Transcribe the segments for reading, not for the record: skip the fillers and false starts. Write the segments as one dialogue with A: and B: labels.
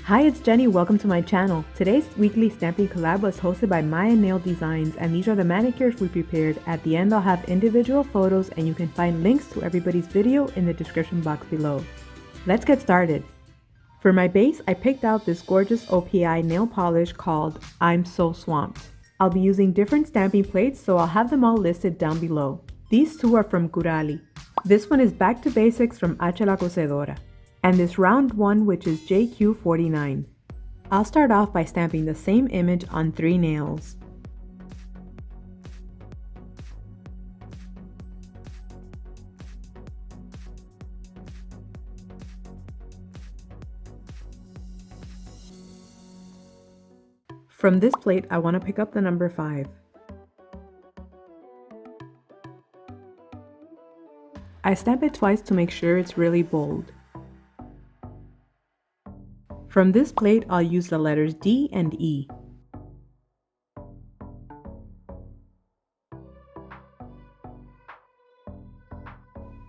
A: Hi, it's Jenny. Welcome to my channel. Today's weekly stamping collab was hosted by Mae Nail Designs, and these are the manicures we prepared. At the end, I'll have individual photos, and you can find links to everybody's video in the description box below. Let's get started. For my base, I picked out this gorgeous OPI nail polish called I'm So Swamped. I'll be using different stamping plates, so I'll have them all listed down below. These two are from Curali. This one is Back to Basics from La COSEDORA. And this round one, which is JQ49. I'll start off by stamping the same image on 3 nails. From this plate, I want to pick up the number 5. I stamp it twice to make sure it's really bold. From this plate, I'll use the letters D and E.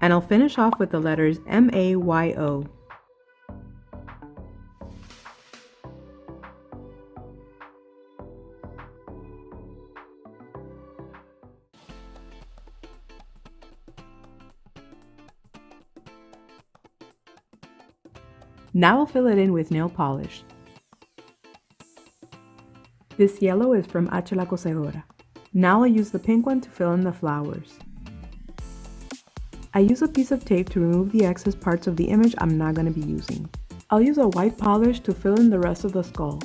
A: And I'll finish off with the letters MAYO. Now I'll fill it in with nail polish. This yellow is from La COSEDORA. Now I'll use the pink one to fill in the flowers. I use a piece of tape to remove the excess parts of the image I'm not going to be using. I'll use a white polish to fill in the rest of the skull.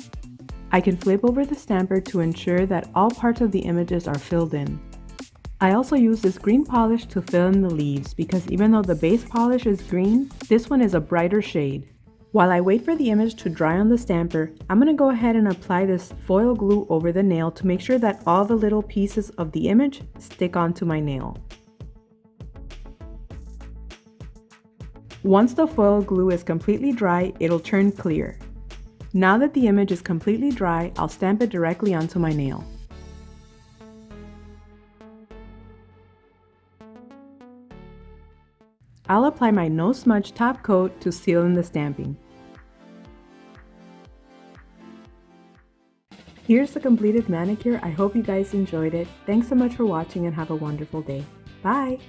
A: I can flip over the stamper to ensure that all parts of the images are filled in. I also use this green polish to fill in the leaves because even though the base polish is green, this one is a brighter shade. While I wait for the image to dry on the stamper, I'm going to go ahead and apply this foil glue over the nail to make sure that all the little pieces of the image stick onto my nail. Once the foil glue is completely dry, it'll turn clear. Now that the image is completely dry, I'll stamp it directly onto my nail. I'll apply my no smudge top coat to seal in the stamping. Here's the completed manicure. I hope you guys enjoyed it. Thanks so much for watching and have a wonderful day. Bye!